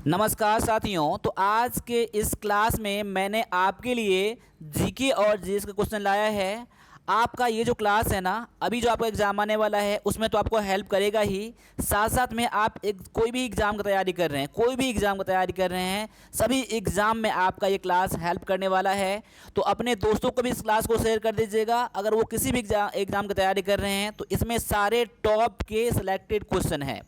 नमस्कार साथियों। तो आज के इस क्लास में मैंने आपके लिए जीके और जीएस का क्वेश्चन लाया है। आपका ये जो क्लास है ना, अभी जो आपका एग्ज़ाम आने वाला है उसमें तो आपको हेल्प करेगा ही, साथ साथ में आप कोई भी एग्ज़ाम की तैयारी कर रहे हैं, कोई भी एग्ज़ाम की तैयारी कर रहे हैं, सभी एग्ज़ाम में आपका ये क्लास हेल्प करने वाला है। तो अपने दोस्तों को भी इस क्लास को शेयर कर दीजिएगा। अगर वो किसी भी एग्ज़ाम की तैयारी कर रहे हैं तो इसमें सारे टॉप के सिलेक्टेड क्वेश्चन हैं।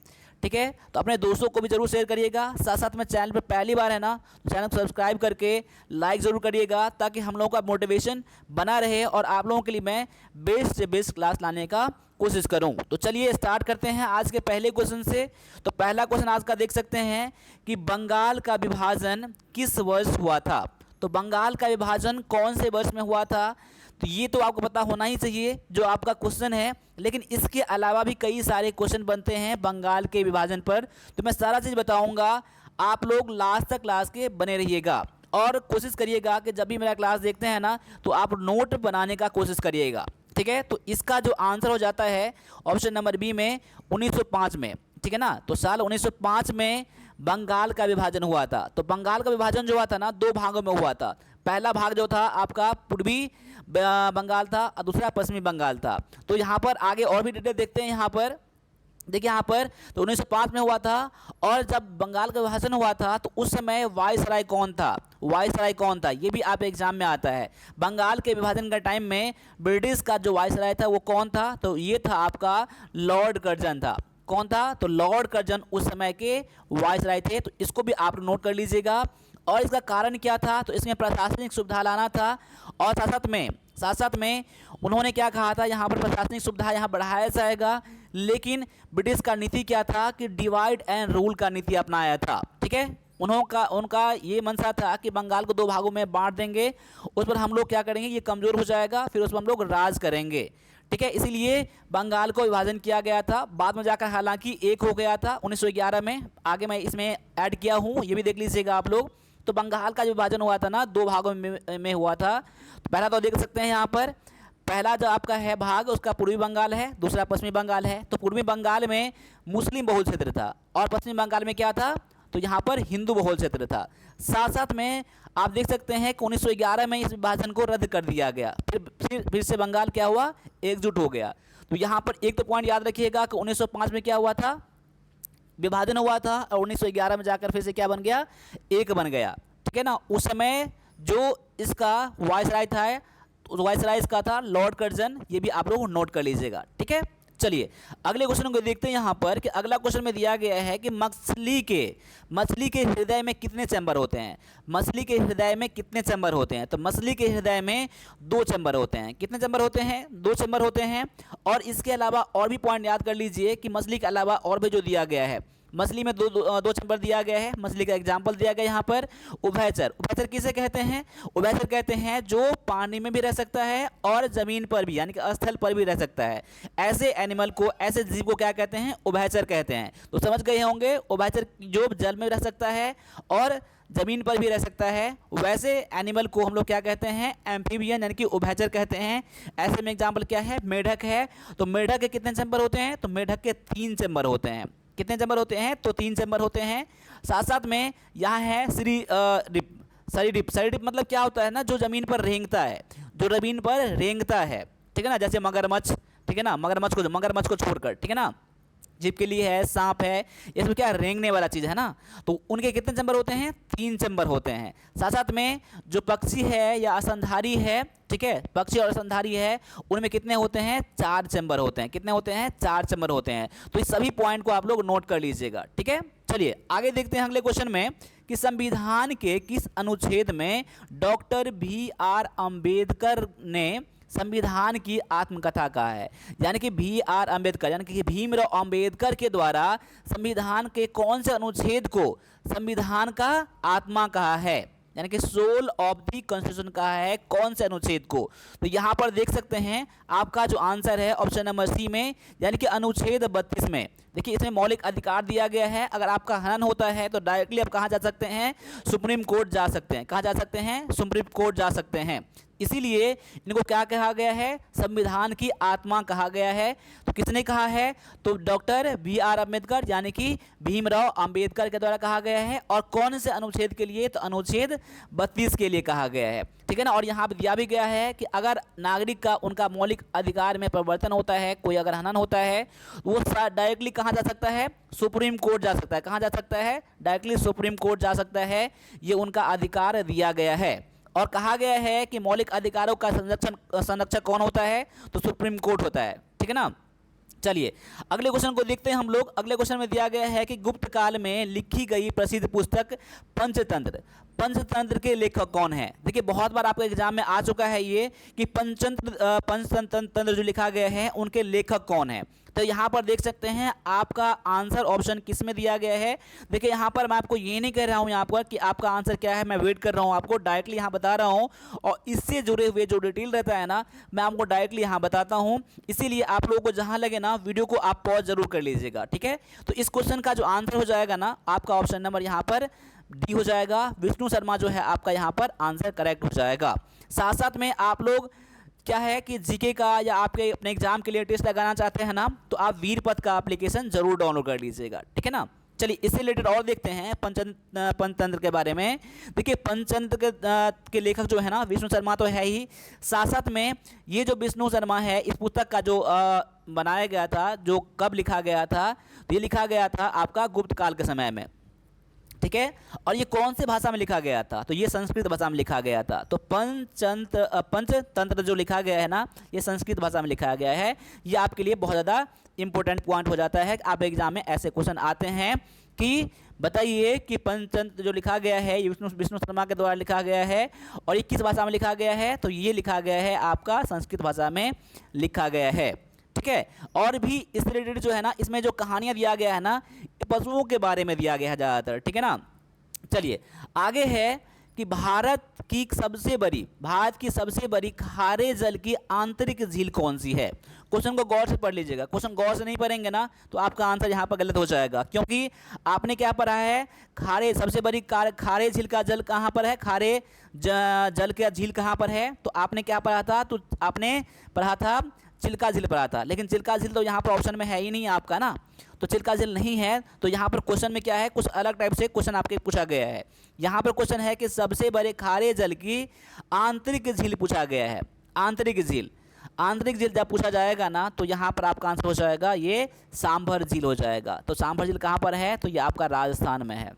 ठीक है, तो अपने दोस्तों को भी जरूर शेयर करिएगा। साथ साथ में चैनल पर पहली बार है ना, तो चैनल को सब्सक्राइब करके लाइक ज़रूर करिएगा, ताकि हम लोगों का मोटिवेशन बना रहे और आप लोगों के लिए मैं बेस्ट से बेस्ट क्लास लाने का कोशिश करूं। तो चलिए स्टार्ट करते हैं आज के पहले क्वेश्चन से। तो पहला क्वेश्चन आज का देख सकते हैं कि बंगाल का विभाजन किस वर्ष हुआ था। तो बंगाल का विभाजन कौन से वर्ष में हुआ था, तो ये तो आपको पता होना ही चाहिए जो आपका क्वेश्चन है। लेकिन इसके अलावा भी कई सारे क्वेश्चन बनते हैं बंगाल के विभाजन पर, तो मैं सारा चीज़ बताऊंगा। आप लोग लास्ट तक क्लास के बने रहिएगा और कोशिश करिएगा कि जब भी मेरा क्लास देखते हैं ना, तो आप नोट बनाने का कोशिश करिएगा। ठीक है, तो इसका जो आंसर हो जाता है ऑप्शन नंबर बी में 1905 में। ठीक है ना, तो साल 1905 में बंगाल का विभाजन हुआ था। तो बंगाल का विभाजन जो हुआ था ना, दो भागों में हुआ था। पहला भाग जो था आपका पूर्वी बंगाल था और दूसरा पश्चिमी बंगाल था। तो यहाँ पर आगे और भी डिटेल देखते हैं। यहाँ पर देखिए, यहाँ पर तो 1905 में हुआ था। और जब बंगाल का विभाजन हुआ था तो उस समय वायसराय कौन था, वायसराय कौन था, ये भी आप एग्जाम में आता है। बंगाल के विभाजन का टाइम में ब्रिटिश का जो वायसराय था वो कौन था, तो ये था आपका लॉर्ड कर्जन था। कौन था, तो लॉर्ड कर्जन उस समय के वायसराय थे। तो इसको भी आप नोट कर लीजिएगा। और इसका कारण क्या था, तो इसमें प्रशासनिक सुविधा लाना था। और साथ साथ में उन्होंने क्या कहा था, यहाँ पर प्रशासनिक सुविधा यहाँ बढ़ाया जाएगा। लेकिन ब्रिटिश का नीति क्या था कि डिवाइड एंड रूल का नीति अपनाया था। ठीक है, उनका ये मंशा था कि बंगाल को दो भागों में बांट देंगे, उस पर हम लोग क्या करेंगे, ये कमज़ोर हो जाएगा, फिर उस पर हम लोग राज करेंगे। ठीक है, इसीलिए बंगाल को विभाजन किया गया था। बाद में जाकर हालांकि एक हो गया था 1911 में। आगे मैं इसमें ऐड किया हूँ, ये भी देख लीजिएगा आप लोग। तो बंगाल का जो विभाजन हुआ था ना, दो भागों में हुआ था। तो पहला तो देख सकते हैं यहाँ पर, पहला जो आपका है भाग उसका पूर्वी बंगाल है, दूसरा पश्चिमी बंगाल है। तो पूर्वी बंगाल में मुस्लिम बहुल क्षेत्र था और पश्चिमी बंगाल में क्या था, तो यहाँ पर हिंदू बहुल क्षेत्र था। साथ साथ में आप देख सकते हैं कि 1911 में इस विभाजन को रद्द कर दिया गया। फिर से बंगाल क्या हुआ, एकजुट हो गया। तो यहाँ पर एक तो पॉइंट याद रखिएगा कि 1905 में क्या हुआ था, विभाजन हुआ था, और 1911 में जाकर फिर से क्या बन गया, एक बन गया। ठीक है ना, उस समय जो इसका वायसराय था, तो वायसराय इसका था लॉर्ड कर्जन। ये भी आप लोग नोट कर लीजिएगा। ठीक है, चलिए अगले क्वेश्चन को देखते हैं। यहाँ पर कि अगला क्वेश्चन में दिया गया है कि मछली के हृदय में कितने चैम्बर होते हैं। मछली के हृदय में कितने चैम्बर होते हैं, तो मछली के हृदय में दो चैम्बर होते हैं। कितने चैम्बर होते हैं, दो चैम्बर होते हैं। और इसके अलावा और भी पॉइंट याद कर लीजिए कि मछली के अलावा और भी जो दिया गया है, मछली में दो चैम्बर दिया गया है। मछली का एग्जाम्पल दिया गया यहाँ पर उभयचर। उभयचर किसे कहते हैं, उभयचर कहते हैं जो पानी में भी रह सकता है और जमीन पर भी, यानी कि स्थल पर भी रह सकता है। ऐसे एनिमल को, ऐसे जीव को क्या कहते हैं, उभयचर कहते हैं। तो समझ गए होंगे, उभयचर जो जल में रह सकता है और जमीन पर भी रह सकता है, वैसे एनिमल को हम लोग क्या कहते हैं, एम्फीबियन यानी कि उभयचर कहते हैं। ऐसे में एग्जाम्पल क्या है, मेढक है। तो मेढक के कितने चैम्बर होते हैं, तो मेढक के 3 चैम्बर होते हैं। कितने चैम्बर होते हैं, तो 3 चैम्बर होते हैं। साथ साथ में यहाँ है सरीडिप। सरीडिप मतलब क्या होता है ना, जो जमीन पर रेंगता है, जो जमीन पर रेंगता है। ठीक है ना, जैसे मगरमच्छ। ठीक है ना, मगरमच्छ को छोड़कर, ठीक है ना, जीव के लिए है, सांप है, इसमें क्या रेंगने वाला चीज़ है ना। तो उनके कितने चैम्बर होते हैं, 3 चैम्बर होते हैं। साथ साथ में जो पक्षी है या स्तनधारी है, ठीक है, पक्षी और स्तनधारी है, उनमें कितने होते हैं, 4 चैम्बर होते हैं। कितने होते हैं, 4 चैम्बर होते हैं। तो इस सभी पॉइंट को आप लोग नोट कर लीजिएगा। ठीक है, चलिए आगे देखते हैं अगले क्वेश्चन में कि संविधान के किस अनुच्छेद में डॉक्टर BR अम्बेडकर ने संविधान की आत्मकथा कहा है। यानी कि BR अम्बेडकर यानी कि भीमराव अम्बेडकर के द्वारा संविधान के कौन से अनुच्छेद को संविधान का आत्मा कहा है, यानी कि सोल ऑफ द कॉन्स्टिट्यूशन कहा है, कौन से अनुच्छेद को। तो यहाँ पर देख सकते हैं आपका जो आंसर है ऑप्शन नंबर सी में, यानी कि अनुच्छेद 32 में। देखिए इसमें मौलिक अधिकार दिया गया है, अगर आपका हनन होता है तो डायरेक्टली आप कहाँ जा सकते हैं, सुप्रीम कोर्ट जा सकते हैं। कहाँ जा सकते हैं, सुप्रीम कोर्ट जा सकते हैं। इसीलिए इनको क्या कहा गया है, संविधान की आत्मा कहा गया है। तो किसने कहा है, तो डॉक्टर बी.आर. अम्बेडकर यानी कि भीमराव अंबेडकर के द्वारा कहा गया है। और कौन से अनुच्छेद के लिए, तो अनुच्छेड 32 के लिए कहा गया है, ठीक है ना। और यहाँ पर दिया भी गया है कि अगर नागरिक का उनका मौलिक अधिकार में परिवर्तन होता है, कोई अगर हनन होता है, वो डायरेक्टली कहाँ जा सकता है, सुप्रीम कोर्ट जा सकता है। कहाँ जा सकता है, डायरेक्टली सुप्रीम कोर्ट जा सकता है। ये उनका अधिकार दिया गया है। और कहा गया है कि मौलिक अधिकारों का संरक्षक कौन होता है, तो सुप्रीम कोर्ट होता है, ठीक है ना। चलिए अगले क्वेश्चन को देखते हैं हम लोग। अगले क्वेश्चन में दिया गया है कि गुप्त काल में लिखी गई प्रसिद्ध पुस्तक पंचतंत्र, पंचतंत्र के लेखक कौन है। देखिए बहुत बार आपके एग्जाम में आ चुका है ये कि पंचतंत्र जो लिखा गया है उनके लेखक कौन है। तो यहाँ पर देख सकते हैं आपका आंसर ऑप्शन किस में दिया गया है। देखिए यहाँ पर मैं आपको ये नहीं कह रहा हूँ यहाँ पर कि आपका आंसर क्या है, मैं वेट कर रहा हूँ, आपको डायरेक्टली यहाँ बता रहा हूँ। और इससे जुड़े हुए जो डिटेल रहता है ना, मैं आपको डायरेक्टली यहाँ बताता हूँ। इसीलिए आप लोगों को जहाँ लगे ना, वीडियो को आप पॉज जरूर कर लीजिएगा, ठीक है। तो इस क्वेश्चन का जो आंसर हो जाएगा ना, आपका ऑप्शन नंबर यहाँ पर डी हो जाएगा। विष्णु शर्मा जो है आपका यहाँ पर आंसर करेक्ट हो जाएगा। साथ साथ में आप लोग क्या है कि जीके का या आपके अपने एग्जाम के लिए टेस्ट लगाना चाहते हैं ना, तो आप वीरपथ का एप्लीकेशन जरूर डाउनलोड कर लीजिएगा, ठीक है ना। चलिए इससे रिलेटेड और देखते हैं पंचतंत्र के बारे में। देखिए पंचतंत्र के लेखक जो है ना, विष्णु शर्मा तो है ही, साथ साथ में ये जो विष्णु शर्मा है, इस पुस्तक का जो बनाया गया था, जो कब लिखा गया था, तो ये लिखा गया था आपका गुप्त काल के समय में, ठीक है। और ये कौन से भाषा में लिखा गया था, तो ये संस्कृत भाषा में लिखा गया था। तो पंचतंत्र जो लिखा गया है ना, ये संस्कृत भाषा में लिखा गया है। ये आपके लिए बहुत ज़्यादा इंपॉर्टेंट पॉइंट हो जाता है। आप एग्जाम में ऐसे क्वेश्चन आते हैं कि बताइए कि पंचतंत्र जो लिखा गया है ये विष्णु शर्मा के द्वारा लिखा गया है, और ये किस भाषा में लिखा गया है, तो ये लिखा गया है आपका संस्कृत भाषा में लिखा गया है, ठीक है। और भी इस रिलेटेड जो है ना, इसमें जो कहानियां दिया गया है ना, पशुओं के बारे में दिया गया है ज़्यादातर, ठीक है ना। चलिए आगे है कि भारत की सबसे बड़ी खारे जल की आंतरिक झील कौन सी है। क्वेश्चन को गौर से पढ़ लीजिएगा। क्वेश्चन गौर से नहीं पढ़ेंगे ना, तो आपका आंसर यहाँ पर गलत हो जाएगा, क्योंकि आपने क्या पढ़ा है, सबसे बड़ी खारे झील का जल कहाँ पर है, खारे जल का झील कहाँ पर है। तो आपने क्या पढ़ा था, तो आपने पढ़ा था चिल्का झील पढ़ा था। लेकिन चिल्का झील तो यहाँ पर ऑप्शन में है ही नहीं आपका ना, तो चिल्का झील नहीं है। तो यहाँ पर क्वेश्चन में क्या है, कुछ अलग टाइप से क्वेश्चन आपके पूछा गया है। यहाँ पर क्वेश्चन है कि सबसे बड़े खारे जल की आंतरिक झील पूछा गया है। आंतरिक झील जब पूछा जाएगा ना, तो यहाँ पर आपका आंसर हो जाएगा ये सांभर झील हो जाएगा। तो सांभर झील कहाँ पर है, तो ये आपका राजस्थान में है।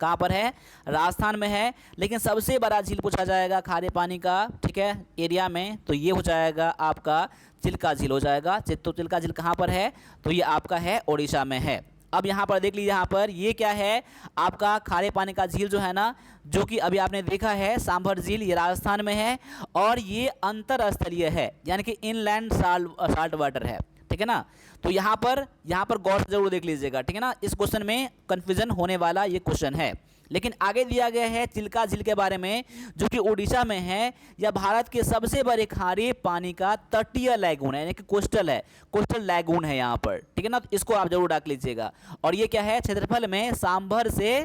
कहाँ पर है, राजस्थान में है। लेकिन सबसे बड़ा झील पूछा जाएगा खारे पानी का, ठीक है, एरिया में, तो ये हो जाएगा आपका चिल्का झील हो जाएगा। तो चिल्का झील कहाँ पर है, तो ये आपका है उड़ीसा में है। अब यहाँ पर देख लीजिए, यहाँ पर ये क्या है आपका खारे पानी का झील जो है ना, जो कि अभी आपने देखा है सांभर झील, ये राजस्थान में है। और ये अंतरस्थलीय है, यानी कि इनलैंड साल्ट वाटर है, ठीक है ना। तो यहाँ पर गौर से जरूर देख लीजिएगा, ठीक है ना। इस क्वेश्चन में कंफ्यूजन होने वाला ये क्वेश्चन है। लेकिन आगे दिया गया है चिल्का झील के बारे में, जो कि उड़ीसा में है। यह भारत के सबसे बड़े खारे पानी का तटीय लैगून है, यानी कि कोस्टल लैगून है यहाँ पर, ठीक है ना। तो इसको आप जरूर डाक लीजिएगा। और ये क्या है, क्षेत्रफल में सांभर से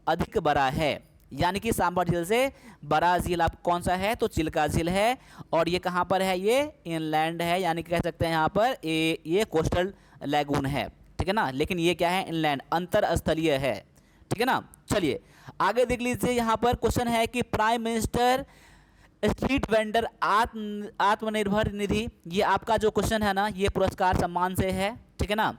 अधिक बड़ा है, यानी कि सांभर झील से बड़ा झील आप कौन सा है, तो चिल्का झील है। और ये कहाँ पर है, ये इनलैंड है, यानी कि कह सकते हैं यहाँ पर ये कोस्टल लैगून है, ठीक है ना। लेकिन ये क्या है, इनलैंड अंतरस्थलीय है, ठीक है ना। चलिए आगे देख लीजिए, यहाँ पर क्वेश्चन है कि prime minister street vendor Atmanirbhar Nidhi, ये आपका जो क्वेश्चन है ना, ये पुरस्कार सम्मान से है, ठीक है ना,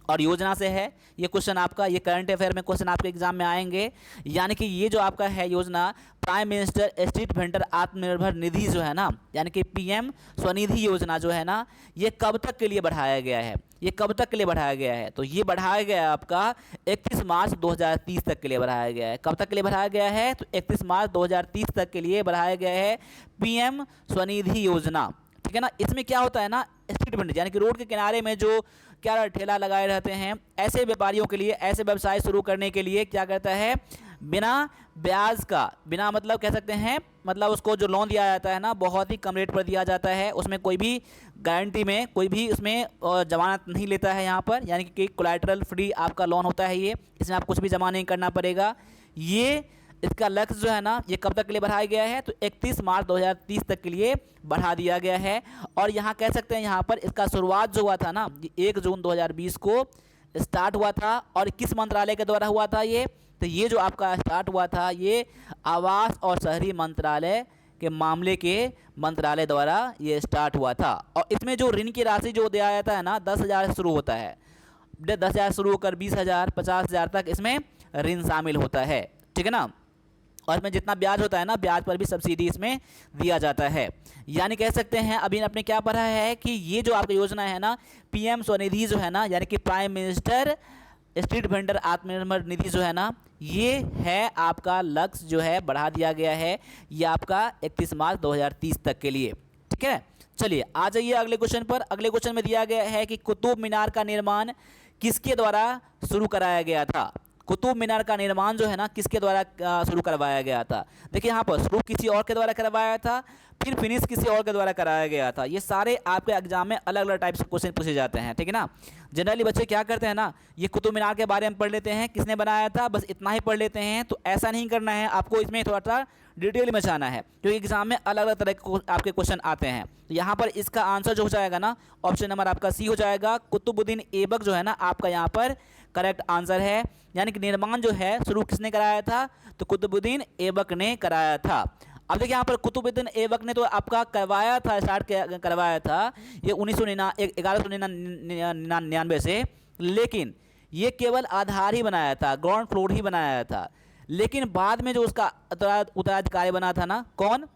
और योजना से है। ये क्वेश्चन आपका, ये करंट अफेयर में क्वेश्चन आपके एग्जाम में आएंगे। यानी कि ये जो आपका है योजना, prime minister street vendor Atmanirbhar Nidhi जो है ना, यानी कि पीएम स्वनिधि योजना जो है ना, ये कब तक के लिए बढ़ाया गया है, तो ये बढ़ाया गया है आपका 31 मार्च 2030 तक के लिए बढ़ाया गया है। कब तक के लिए बढ़ाया गया है, तो 31 मार्च 2030 तक के लिए बढ़ाया गया है पीएम स्वनिधि योजना, ठीक है ना। इसमें क्या होता है ना, स्ट्रीट वेंडर यानी कि रोड के किनारे में जो क्या ठेला लगाए रहते हैं, ऐसे व्यापारियों के लिए, ऐसे व्यवसाय शुरू करने के लिए क्या करता है, बिना ब्याज का, बिना मतलब कह सकते हैं मतलब उसको जो लोन दिया जाता है ना बहुत ही कम रेट पर दिया जाता है, उसमें कोई भी गारंटी में कोई भी उसमें जमानत नहीं लेता है यहाँ पर, यानी कि कोलैटरल फ्री आपका लोन होता है ये, इसमें आप कुछ भी जमा नहीं करना पड़ेगा। ये इसका लक्ष्य जो है ना ये कब तक के लिए बढ़ाया गया है, तो 31 मार्च 2030 तक के लिए बढ़ा दिया गया है। और यहाँ कह सकते हैं यहाँ पर इसका शुरुआत जो हुआ था ना 1 जून 2020 को स्टार्ट हुआ था, और किस मंत्रालय के द्वारा हुआ था ये, तो ये जो आपका स्टार्ट हुआ था ये आवास और शहरी मंत्रालय के मामले के मंत्रालय द्वारा ये स्टार्ट हुआ था। और इसमें जो ऋण की राशि जो दिया जाता है ना 10,000 से शुरू होता है, 10,000 शुरू होकर 20,000 50,000 तक इसमें ऋण शामिल होता है, ठीक है ना। और इसमें जितना ब्याज होता है ना ब्याज पर भी सब्सिडी इसमें दिया जाता है। यानी कह सकते हैं अभी आपने क्या पढ़ा है कि ये जो आपकी योजना है ना पीएम स्वनिधि जो है ना, यानी कि prime minister street vendor Atmanirbhar Nidhi जो है ना, ये है आपका लक्ष्य जो है बढ़ा दिया गया है, ये आपका 31 मार्च 2030 तक के लिए, ठीक है। चलिए आ जाइए अगले क्वेश्चन पर। अगले क्वेश्चन में दिया गया है कि कुतुब मीनार का निर्माण किसके द्वारा शुरू कराया गया था। कुतुब मीनार का निर्माण जो है ना किसके द्वारा शुरू करवाया गया था। देखिए यहाँ पर शुरू किसी और के द्वारा करवाया था, फिर फिनिश किसी और के द्वारा कराया गया था। ये सारे आपके एग्जाम में अलग अलग टाइप से क्वेश्चन पूछे जाते हैं, ठीक है ना। जनरली बच्चे क्या करते हैं ना, ये कुतुब मीनार के बारे में पढ़ लेते हैं, किसने बनाया था बस इतना ही पढ़ लेते हैं। तो ऐसा नहीं करना है, आपको इसमें थोड़ा सा डिटेल में जाना है, क्योंकि एग्जाम में अलग अलग तरह के आपके क्वेश्चन आते हैं। तो यहाँ पर इसका आंसर जो हो जाएगा ना ऑप्शन नंबर आपका सी हो जाएगा। कुतुबुद्दीन ऐबक जो है ना आपका यहाँ पर करेक्ट आंसर है। यानी कि निर्माण जो है शुरू किसने कराया था, तो कुतुबुद्दीन ऐबक ने कराया था। अब देखिए यहाँ पर कुतुबुद्दीन ऐबक ने तो आपका करवाया था, स्टार्ट करवाया था ये 1199 से, लेकिन ये केवल आधार ही बनाया था, ग्राउंड फ्लोर ही बनाया था। लेकिन बाद में जो उसका उत्तराधिकारी बना था ना, कौन,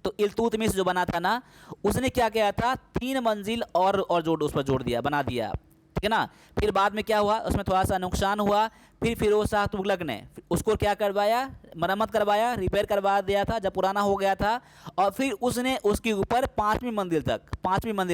तो इल्तुतमिश जो बना था ना, उसने क्या किया था 3 मंजिल और जोड़ उस पर जोड़ दिया, बना दिया, ठीक है ना। फिर बाद में क्या हुआ, उसमें थोड़ा सा नुकसान हुआ, फिर फिरोज शाह तुगलक ने उसको क्या करवाया, मरम्मत करवाया, रिपेयर करवा दिया था जब पुराना हो गया था। और फिर उसने उसके ऊपर 5वीं मंजिल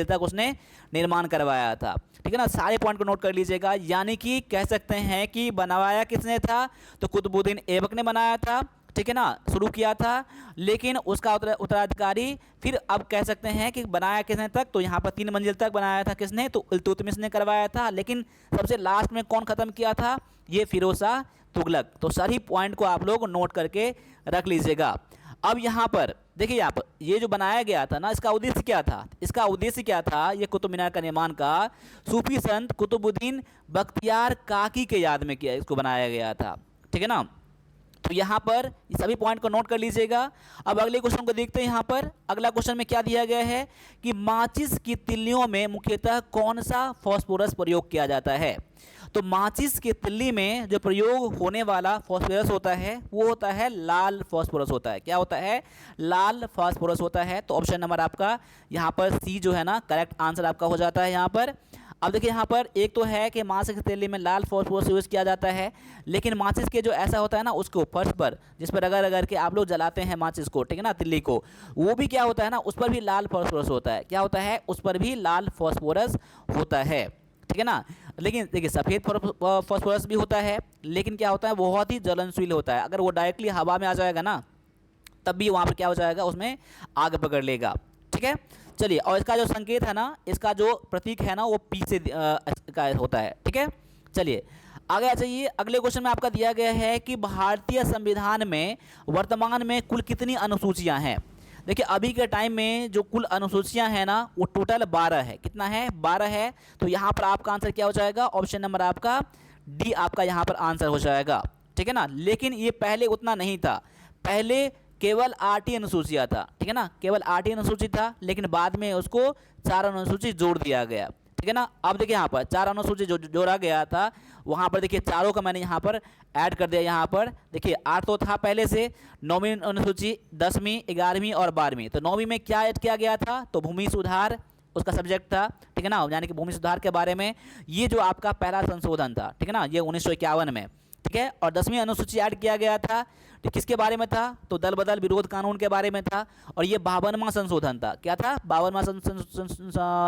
तक उसने निर्माण करवाया था, ठीक है ना। सारे पॉइंट को नोट कर लीजिएगा। यानी कि कह सकते हैं कि बनवाया किसने था, तो कुतुबुद्दीन ऐबक ने बनाया था, ठीक है ना, शुरू किया था। लेकिन उसका उत्तराधिकारी फिर अब कह सकते हैं कि बनाया किसने तक, तो यहाँ पर 3 मंजिल तक बनाया था किसने, तो इल्तुतमिश ने करवाया था। लेकिन सबसे लास्ट में कौन ख़त्म किया था, ये फिरोज शाह तुगलक। तो सभी पॉइंट को आप लोग नोट करके रख लीजिएगा। अब यहाँ पर देखिए, यहाँ पर ये जो बनाया गया था ना इसका उद्देश्य क्या था, ये कुतुब मीनार का निर्माण का सूफी संत कुतुबुद्दीन बख्तियार काकी के याद में किया, इसको बनाया गया था, ठीक है ना। तो यहाँ पर सभी पॉइंट को नोट कर लीजिएगा। अब अगले क्वेश्चन को देखते हैं। यहाँ पर अगला क्वेश्चन में क्या दिया गया है कि माचिस की तिल्लियों में मुख्यतः कौन सा फास्फोरस प्रयोग किया जाता है। तो माचिस की तिल्ली में जो प्रयोग होने वाला फास्फोरस होता है वो होता है लाल फास्फोरस होता है। क्या होता है, लाल फास्फोरस होता है। तो ऑप्शन नंबर आपका यहाँ पर सी जो है ना करेक्ट आंसर आपका हो जाता है यहाँ पर। अब देखिए यहाँ पर एक तो है कि माचिस की तिल्ली में लाल फास्फोरस यूज़ किया जाता है, लेकिन माचिस के जो ऐसा होता है ना उसको फर्श पर जिस पर अगर के आप लोग जलाते हैं माचिस को, ठीक है ना, तिल्ली को, वो भी क्या होता है ना उस पर भी लाल फास्फोरस होता है। क्या होता है, उस पर भी लाल फास्फोरस होता है, ठीक है ना। लेकिन देखिए सफ़ेद फास्फोरस भी होता है, लेकिन क्या होता है बहुत ही ज्वलनशील होता है। अगर वो डायरेक्टली हवा में आ जाएगा ना तब भी वहाँ पर क्या हो जाएगा, उसमें आग पकड़ लेगा, ठीक है। चलिए, और इसका जो संकेत है ना, इसका जो प्रतीक है ना वो पी से का होता है, ठीक है। चलिए आगे आ जाइए। अगले क्वेश्चन में आपका दिया गया है कि भारतीय संविधान में वर्तमान में कुल कितनी अनुसूचियां हैं। देखिए अभी के टाइम में जो कुल अनुसूचियां हैं ना वो टोटल 12 है। कितना है, 12 है। तो यहाँ पर आपका आंसर क्या हो जाएगा, ऑप्शन नंबर आपका डी आपका यहाँ पर आंसर हो जाएगा, ठीक है ना। लेकिन ये पहले उतना नहीं था, पहले केवल 8 ही अनुसूचियाँ था, ठीक है ना, केवल 8 ही अनुसूची था। लेकिन बाद में उसको 4 अनुसूची जोड़ दिया गया, ठीक है ना। अब देखिए यहाँ पर 4 अनुसूची जो जोड़ा गया था वहाँ पर देखिए चारों का मैंने यहाँ पर ऐड कर दिया। यहाँ पर देखिए 8 तो था पहले से, 9वीं अनुसूची, 10वीं, 11वीं और 12वीं। तो 9वीं में क्या ऐड किया गया था, तो भूमि सुधार उसका सब्जेक्ट था, ठीक है ना, यानी कि भूमि सुधार के बारे में ये जो आपका पहला संशोधन था, ठीक है ना, ये 1951 में, ठीक है। और 10वीं अनुसूची ऐड किया गया था, किसके बारे में था, तो दल बदल विरोध कानून के बारे में था। और ये 52वां संशोधन था। क्या था, 52वां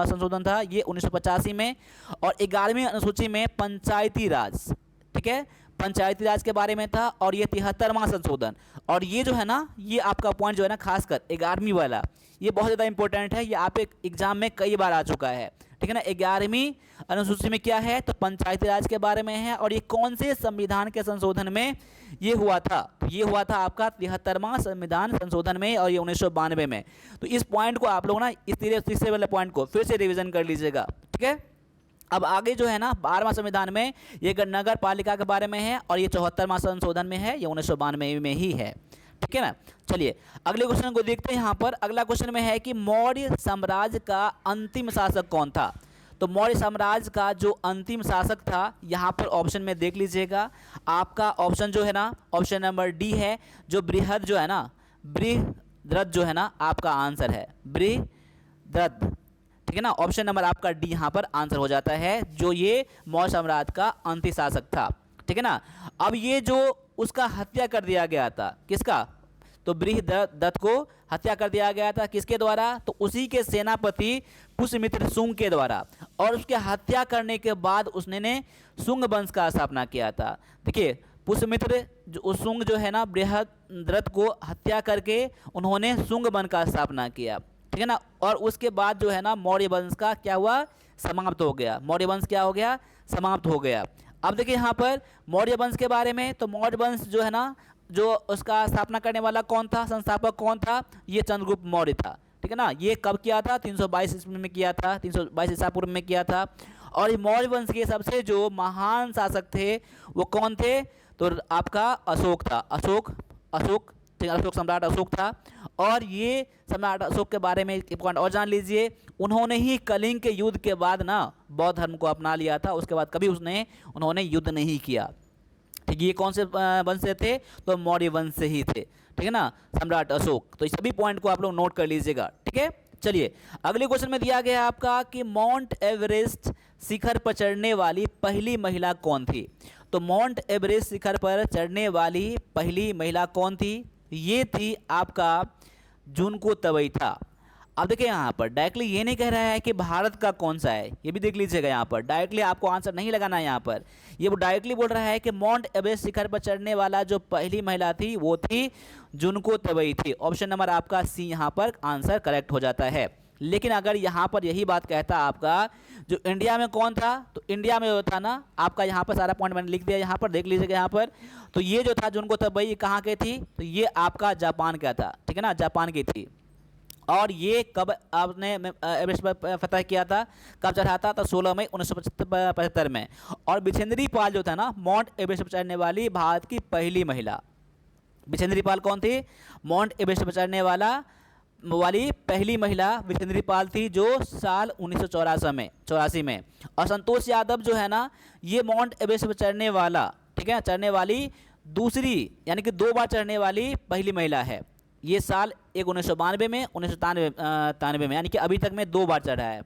संशोधन था ये 1985 में। और 11वीं अनुसूची में पंचायती राज, ठीक है, पंचायती राज के बारे में था, और ये 73वां संशोधन। और ये जो है ना, ये आपका पॉइंट जो है ना, खासकर 11वीं वाला, ये बहुत ज़्यादा इंपॉर्टेंट है। ये आप एक एग्जाम में कई बार आ चुका है, ठीक है ना। 11वीं अनुसूची में क्या है, तो पंचायती राज के बारे में है, और ये कौन से संविधान के संशोधन में ये हुआ था, तो ये हुआ था आपका 73वां संविधान संशोधन में, और ये 1992 में। तो इस पॉइंट को आप लोग ना, इस तीसरे वाले पॉइंट को फिर से रिविजन कर लीजिएगा, ठीक है। अब आगे जो है ना, 12वां संविधान में ये नगर पालिका के बारे में है, और ये 74वां संशोधन में है, ये 1992 में ही है, ठीक है ना। चलिए अगले क्वेश्चन को देखते हैं। यहाँ पर अगला क्वेश्चन में है कि मौर्य साम्राज्य का अंतिम शासक कौन था। तो मौर्य साम्राज्य का जो अंतिम शासक था, यहाँ पर ऑप्शन में देख लीजिएगा, आपका ऑप्शन जो है ना, ऑप्शन नंबर डी है, जो बृहद जो है ना, बृहद्रथ जो है ना, आपका आंसर है बृहद्रथ, ठीक है ना। ऑप्शन नंबर आपका डी यहाँ पर आंसर हो जाता है, जो ये मौर्य साम्राज्य का अंतिम शासक था, ठीक है ना। अब ये जो उसका हत्या कर दिया गया था, किसका, तो बृहद्रथ को हत्या कर दिया गया था, किसके द्वारा, तो उसी के सेनापति पुष्यमित्र शुंग के द्वारा। और उसके हत्या करने के बाद उसने ने शुंग वंश का स्थापना किया था। देखिए पुष्यमित्र जो शुंग जो है ना, बृहद्रथ को हत्या करके उन्होंने शुंग वंश का स्थापना किया, ठीक है ना। और उसके बाद जो है ना, मौर्य वंश का क्या हुआ, समाप्त हो गया। मौर्य वंश क्या हो गया, समाप्त हो गया। अब देखिए यहाँ पर मौर्य वंश के बारे में, तो मौर्य वंश जो है ना, जो उसका स्थापना करने वाला कौन था, संस्थापक कौन था, ये चंद्रगुप्त मौर्य था, ठीक है ना। ये कब किया था, 322 ईस्वी में किया था, 322 ईसा पूर्व में किया था। और ये मौर्य वंश के सबसे जो महान शासक थे वो कौन थे, तो आपका अशोक था, अशोक सम्राट अशोक था। और ये सम्राट अशोक के बारे में एक पॉइंट और जान लीजिए, उन्होंने ही कलिंग के युद्ध के बाद ना बौद्ध धर्म को अपना लिया था, उसके बाद कभी उन्होंने युद्ध नहीं किया, ठीक है। ये कौन से वंश से थे, तो मौर्य वंश से ही थे, ठीक है ना, सम्राट अशोक। तो इस सभी पॉइंट को आप लोग नोट कर लीजिएगा, ठीक है। चलिए अगले क्वेश्चन में दिया गया है आपका कि माउंट एवरेस्ट शिखर पर चढ़ने वाली पहली महिला कौन थी। तो माउंट एवरेस्ट शिखर पर चढ़ने वाली पहली महिला कौन थी, ये थी आपका जुनको तबैता। अब देखिए यहाँ पर डायरेक्टली ये नहीं कह रहा है कि भारत का कौन सा है, ये भी देख लीजिएगा। यहाँ पर डायरेक्टली आपको आंसर नहीं लगाना है, यहाँ पर ये वो डायरेक्टली बोल रहा है कि माउंट एवरेस्ट शिखर पर चढ़ने वाला जो पहली महिला थी वो थी जुनको तबई थी। ऑप्शन नंबर आपका सी यहाँ पर आंसर करेक्ट हो जाता है। लेकिन अगर यहाँ पर यही बात कहता आपका जो इंडिया में कौन था, तो इंडिया में जो था ना, आपका यहाँ पर सारा पॉइंट मैंने लिख दिया, यहाँ पर देख लीजिएगा। यहाँ पर तो ये जो था जुनको तबई कहाँ के थी, तो ये आपका जापान का था, ठीक है ना, जापान की थी। और ये कब आपने एवरेस्ट पर फतह किया था, कब चढ़ा था, तो 16 मई 1975 में। और बिछेंद्री पाल जो था ना, माउंट एवरेस्ट पर चढ़ने वाली भारत की पहली महिला, बिछेंद्री पाल कौन थी, माउंट एवरेस्ट पर चढ़ने वाली पहली महिला बिछेंद्री पाल थी, जो साल 1984 में। और संतोष यादव जो है ना, ये माउंट एवरेस्ट पर चढ़ने वाला, ठीक है, चढ़ने वाली दूसरी, यानी कि 2 बार चढ़ने वाली पहली महिला है। ये साल एक 1992 में, 1993 में, यानी कि अभी तक में 2 बार चढ़ा है,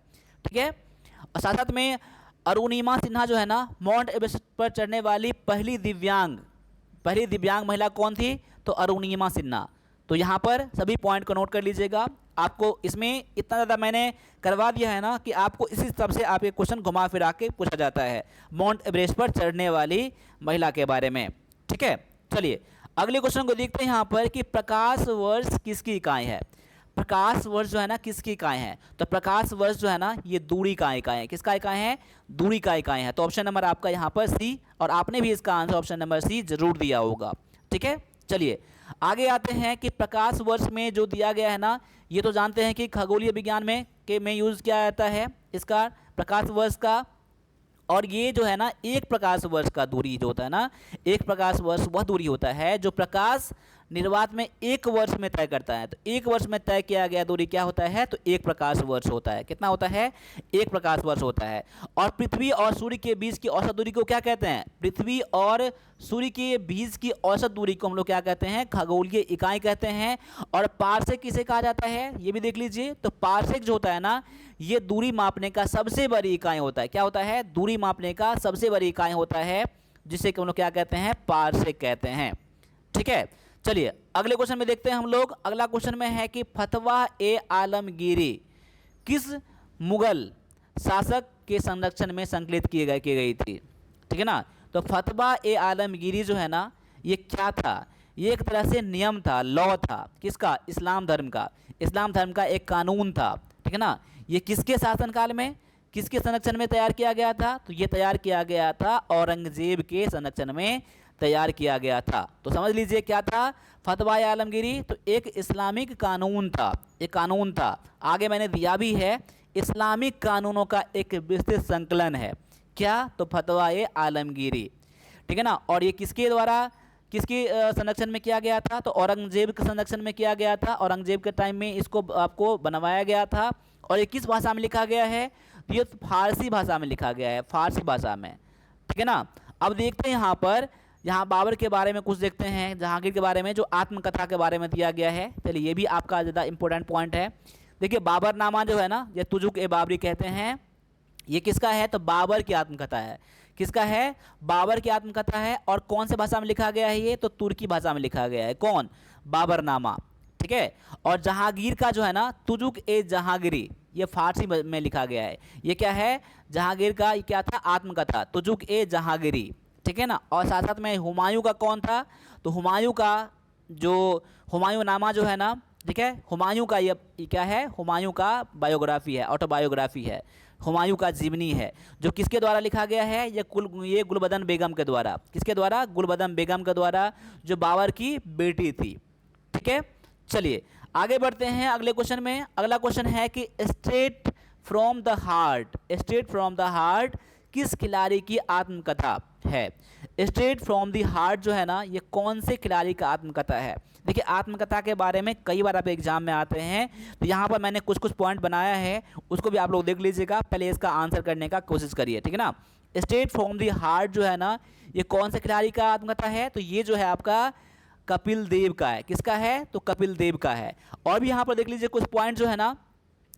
ठीक है। और साथ साथ में अरुणिमा सिन्हा जो है ना, माउंट एवरेस्ट पर चढ़ने वाली पहली दिव्यांग महिला कौन थी, तो अरुणिमा सिन्हा। तो यहाँ पर सभी पॉइंट को नोट कर लीजिएगा। आपको इसमें इतना ज़्यादा मैंने करवा दिया है ना कि आपको इसी हिसाब से आपके क्वेश्चन घुमा फिरा के पूछा जाता है माउंट एवरेस्ट पर चढ़ने वाली महिला के बारे में, ठीक है। चलिए अगले क्वेश्चन को देखते हैं यहाँ पर कि प्रकाश वर्ष किसकी इकाई है। प्रकाश वर्ष जो है ना, किसकी इकाई है, तो प्रकाश वर्ष जो है ना, ये दूरी का इकाई है। किसका इकाई है, दूरी का इकाई है। तो ऑप्शन नंबर आपका यहाँ पर सी, और आपने भी इसका आंसर ऑप्शन नंबर सी जरूर दिया होगा, ठीक है। चलिए आगे आते हैं कि प्रकाश वर्ष में जो दिया गया है ना, ये तो जानते हैं कि खगोलीय विज्ञान में यूज़ किया जाता है इसका प्रकाश वर्ष का। और ये जो है ना, एक प्रकाश वर्ष का दूरी जो होता है ना, एक प्रकाश वर्ष वह दूरी होता है जो प्रकाश निर्वात में 1 वर्ष में तय करता है। तो 1 वर्ष में तय किया गया दूरी क्या होता है, तो 1 प्रकाश वर्ष होता है। कितना होता है, 1 प्रकाश वर्ष होता है। और पृथ्वी और सूर्य के बीच की औसत दूरी को क्या कहते हैं, पृथ्वी और सूर्य के बीच की औसत दूरी को हम लोग क्या कहते हैं, खगोलीय इकाई कहते हैं। और पार्सेक किसे कहा जाता है, ये भी देख लीजिए। तो पार्सेक जो होता है ना, ये दूरी मापने का सबसे बड़ी इकाई होता है। क्या होता है, दूरी मापने का सबसे बड़ी इकाई होता है, जिसे हम लोग क्या कहते हैं, पार्सेक कहते हैं, ठीक है। चलिए अगले क्वेश्चन में देखते हैं हम लोग। अगला क्वेश्चन में है कि फतवा ए आलमगीरी किस मुगल शासक के संरक्षण में संकलित की गई थी, ठीक है ना। तो फतवा ए आलमगीरी जो है ना, ये क्या था? ये एक तरह से नियम था, लॉ था। किसका? इस्लाम धर्म का। इस्लाम धर्म का एक कानून था, ठीक है ना। ये किसके शासनकाल में, किसके संरक्षण में तैयार किया गया था? तो ये तैयार किया गया था औरंगजेब के संरक्षण में तैयार किया गया था। तो समझ लीजिए क्या था फतवा आलमगीरी। तो एक इस्लामिक कानून था, एक कानून था। आगे मैंने दिया भी है, इस्लामिक कानूनों का एक विस्तृत संकलन है। क्या? तो फतवा आलमगीरी, ठीक है ना। और ये किसके द्वारा, किसके संरक्षण में किया गया था? तो औरंगजेब के संरक्षण में किया गया था। औरंगजेब के टाइम में इसको आपको बनवाया गया था। और ये किस भाषा में लिखा गया है? तो ये फारसी भाषा में लिखा गया है, फारसी भाषा में, ठीक है ना। अब देखते हैं यहाँ पर, यहाँ बाबर के बारे में कुछ देखते हैं, जहांगीर के बारे में, जो आत्मकथा के बारे में दिया गया है। चलिए ये भी आपका ज़्यादा इंपॉर्टेंट पॉइंट है। देखिए बाबरनामा जो है ना, ये तुजुक ए बाबरी कहते हैं। ये किसका है? तो बाबर की आत्मकथा है। किसका है? बाबर की आत्मकथा है। और कौन से भाषा में लिखा गया है? ये तो तुर्की भाषा में लिखा गया है। कौन? बाबरनामा, ठीक है। और जहांगीर का जो है ना, तुजुक ए जहांगीरी, ये फारसी में लिखा गया है। ये क्या है? जहांगीर का ये क्या था? आत्मकथा, तुजुक ए जहांगीरी, ठीक है ना। और साथ साथ में हुमायूं का कौन था? तो हुमायूं का जो हुमायूं नामा जो है ना, ठीक है, हुमायूं का ये क्या है? हुमायूं का बायोग्राफी है, ऑटोबायोग्राफी है, हुमायूं का जीवनी है। जो किसके द्वारा लिखा गया है? ये गुलबदन बेगम के द्वारा। किसके द्वारा? गुलबदन बेगम के द्वारा, जो बाबर की बेटी थी, ठीक है। चलिए आगे बढ़ते हैं अगले क्वेश्चन में। अगला क्वेश्चन है कि straight from the heart, straight from the heart किस खिलाड़ी की आत्मकथा है? स्ट्रेट फ्रॉम द हार्ट जो है ना, ये कौन से खिलाड़ी का आत्मकथा है? देखिए आत्मकथा के बारे में कई बार आप एग्जाम में आते हैं, तो यहाँ पर मैंने कुछ कुछ पॉइंट बनाया है, उसको भी आप लोग देख लीजिएगा। पहले इसका आंसर करने का कोशिश करिए, ठीक है ना। स्ट्रेट फ्रॉम द हार्ट जो है ना, ये कौन से खिलाड़ी का आत्मकथा है? तो ये जो है आपका कपिल देव का है। किसका है? तो कपिल देव का है। और भी यहाँ पर देख लीजिए कुछ पॉइंट जो है ना,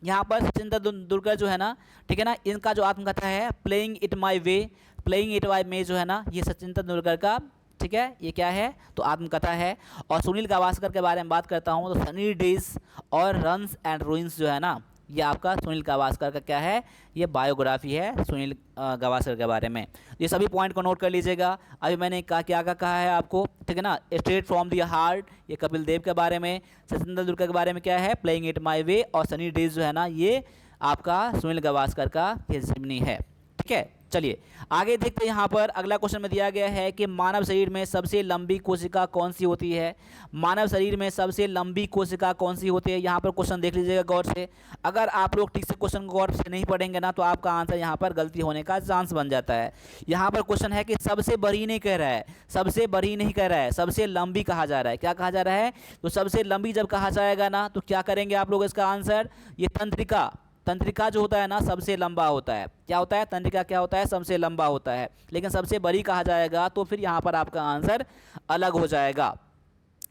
यहाँ पर सचिन तेंदुलकर जो है ना, ठीक है ना, इनका जो आत्मकथा है playing it my way, playing it my way जो है ना, ये सचिन तेंदुलकर का, ठीक है, ये क्या है? तो आत्मकथा है। और सुनील गावस्कर के बारे में बात करता हूँ, तो सनी डेज और रन्स एंड रूइंस जो है ना, ये आपका सुनील गावस्कर का क्या है? ये बायोग्राफी है सुनील गावस्कर के बारे में। ये सभी पॉइंट को नोट कर लीजिएगा। अभी मैंने क्या कहा है आपको, ठीक है ना। स्ट्रेट फ्रॉम द हार्ट ये कपिल देव के बारे में, सचिन तेंदुलकर के बारे में क्या है? प्लेइंग इट माई वे। और सनी डेज जो है ना, ये आपका सुनील गावस्कर का ये जीवनी है, ठीक है। चलिए आगे देखते हैं। यहाँ पर अगला क्वेश्चन में दिया गया है कि मानव शरीर में सबसे लंबी कोशिका कौन सी होती है? मानव शरीर में सबसे लंबी कोशिका कौन सी होती है? यहाँ पर क्वेश्चन देख लीजिएगा गौर से। अगर आप लोग ठीक से क्वेश्चन को गौर से नहीं पढ़ेंगे ना, तो आपका आंसर यहाँ पर गलती होने का चांस बन जाता है। यहाँ पर क्वेश्चन है कि सबसे बड़ी नहीं कह रहा है, सबसे बड़ी नहीं कह रहा है, सबसे लंबी कहा जा रहा है। क्या कहा जा रहा है? तो सबसे लंबी जब कहा जाएगा ना, तो क्या करेंगे आप लोग? इसका आंसर ये तंत्रिका, तंत्रिका जो होता है ना, सबसे लंबा होता है। क्या होता है? तंत्रिका क्या होता है? सबसे लंबा होता है। लेकिन सबसे बड़ी कहा जाएगा तो फिर यहाँ पर आपका आंसर अलग हो जाएगा,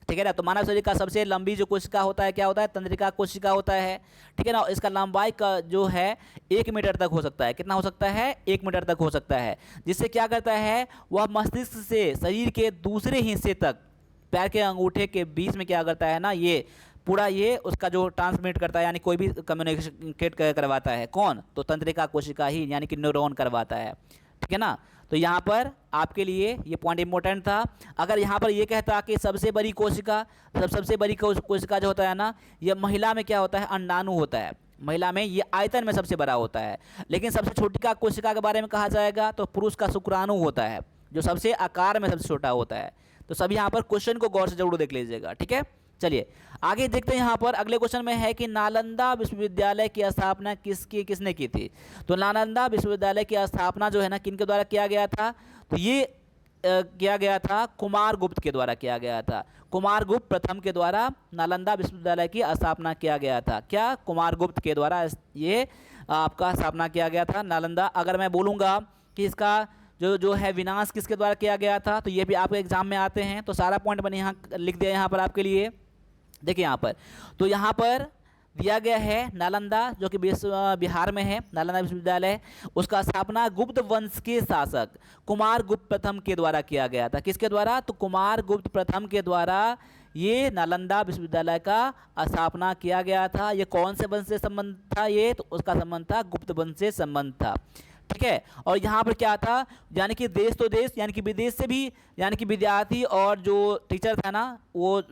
ठीक है ना। तो मानव शरीर का सबसे लंबी जो कोशिका होता है क्या होता है? तंत्रिका कोशिका होता है, ठीक है ना। इसका लंबाई का जो है 1 मीटर तक हो सकता है। कितना हो सकता है? 1 मीटर तक हो सकता है। जिससे क्या करता है? वह मस्तिष्क से शरीर के दूसरे हिस्से तक, पैर के अंगूठे के बीच में क्या करता है ना, ये पूरा ये उसका जो ट्रांसमिट करता है, यानी कोई भी कम्युनिकेट करवाता है। कौन? तो तंत्रिका कोशिका ही, यानी कि न्यूरॉन करवाता है, ठीक है ना। तो यहाँ पर आपके लिए ये पॉइंट इंपॉर्टेंट था। अगर यहाँ पर ये कहता कि सबसे बड़ी कोशिका, सबसे बड़ी कोशिका जो होता है ना, ये महिला में क्या होता है? अंडाणु होता है। महिला में ये आयतन में सबसे बड़ा होता है। लेकिन सबसे छोटी का कोशिका के बारे में कहा जाएगा तो पुरुष का शुक्राणु होता है, जो सबसे आकार में सबसे छोटा होता है। तो सभी यहाँ पर क्वेश्चन को गौर से जरूर देख लीजिएगा, ठीक है। चलिए आगे देखते हैं। यहाँ पर अगले क्वेश्चन में है कि नालंदा विश्वविद्यालय की स्थापना किसने की थी? तो नालंदा विश्वविद्यालय की स्थापना जो है ना, किन के द्वारा किया गया था? तो ये किया गया था कुमारगुप्त के द्वारा किया गया था। कुमारगुप्त प्रथम के द्वारा नालंदा विश्वविद्यालय की स्थापना किया गया था। क्या? कुमारगुप्त के द्वारा ये आपका स्थापना किया गया था नालंदा। अगर मैं बोलूँगा कि इसका जो है विनाश किसके द्वारा किया गया था, तो ये भी आपके एग्जाम में आते हैं। तो सारा पॉइंट मैंने यहाँ लिख दिया यहाँ पर आपके लिए। देखिए यहाँ पर, तो यहाँ पर दिया गया है नालंदा, जो कि बिहार में है, नालंदा विश्वविद्यालय। उसका स्थापना गुप्त वंश के शासक कुमारगुप्त प्रथम के द्वारा किया गया था। किसके द्वारा? तो कुमारगुप्त प्रथम के द्वारा ये नालंदा विश्वविद्यालय का स्थापना किया गया था। ये कौन से वंश से संबंध था? ये तो उसका संबंध था गुप्त वंश से संबंध था, ठीक है। और यहाँ पर क्या था, यानी कि देश तो देश, यानी कि विदेश से भी, यानी कि विद्यार्थी और जो टीचर था ना वो